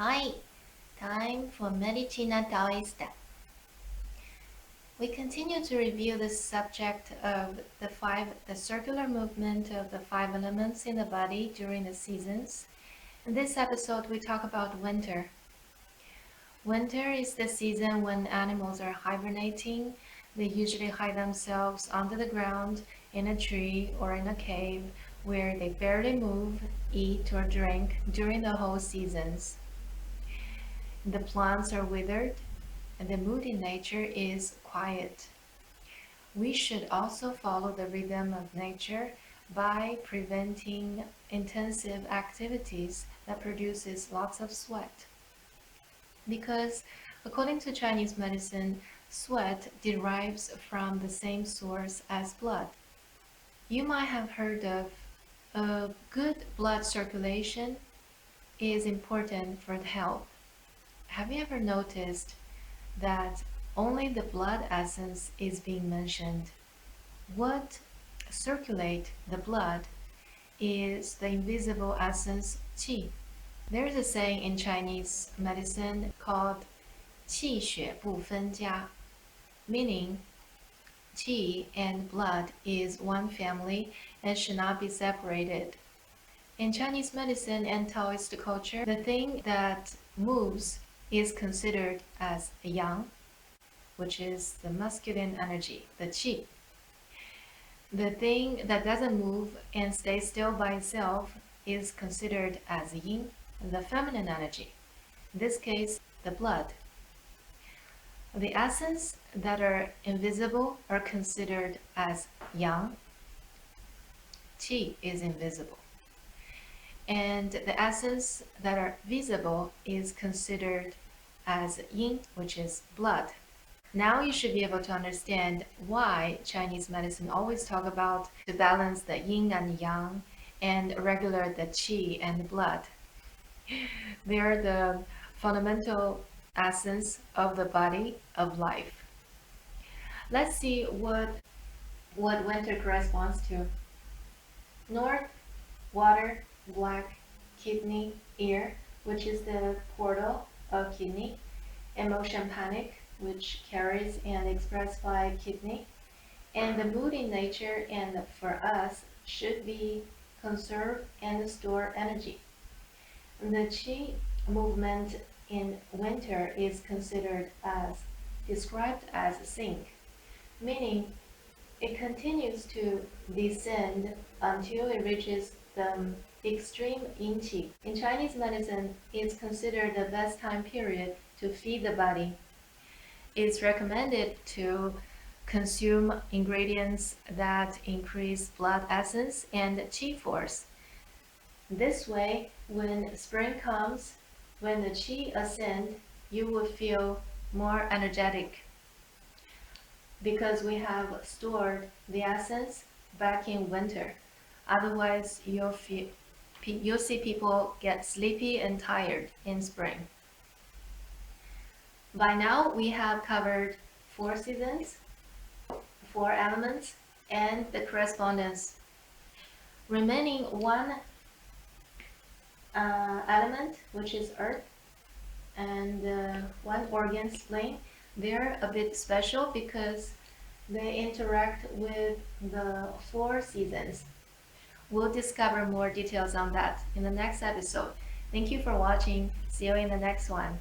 Hi, time for Medicina Taoista. We continue to review the subject of the circular movement of the five elements in the body during the seasons. In this episode, we talk about winter. Winter is the season when animals are hibernating. They usually hide themselves under the ground, in a tree, or in a cave where they barely move, eat, or drink during the whole seasons. The plants are withered, and the mood in nature is quiet. We should also follow the rhythm of nature by preventing intensive activities that produces lots of sweat. Because according to Chinese medicine, sweat derives from the same source as blood. You might have heard of a good blood circulation is important for the health. Have you ever noticed that only the blood essence is being mentioned? What circulate the blood is the invisible essence qi. There is a saying in Chinese medicine called 气血不分家, meaning qi and blood is one family and should not be separated. In Chinese medicine and Taoist culture, the thing that moves is considered as yang, which is the masculine energy, the qi. The thing that doesn't move and stays still by itself is considered as yin, the feminine energy. In this case, the blood. The essence that are invisible are considered as yang. Qi is invisible. And the essence that are visible is considered as yin, which is blood. Now you should be able to understand why Chinese medicine always talk about to balance the yin and yang and regulate the qi and the blood. They are the fundamental essence of the body of life. Let's see what winter corresponds to. North, water, black, kidney, ear, which is the portal of kidney. Emotion, panic, which carries and expressed by kidney. And the mood in nature and for us should be conserve and store energy. The qi movement in winter is considered as described as sink, meaning it continues to descend until it reaches the extreme yin qi. In Chinese medicine, it's considered the best time period to feed the body. It's recommended to consume ingredients that increase blood essence and qi force. This way, when spring comes, when the qi ascend, you will feel more energetic because we have stored the essence back in winter. Otherwise, you'll see people get sleepy and tired in spring. By now, we have covered 4 seasons, 4 elements, and the correspondence. Remaining one element, which is earth, and one organ, spleen. They're a bit special because they interact with the 4 seasons. We'll discover more details on that in the next episode. Thank you for watching. See you in the next one.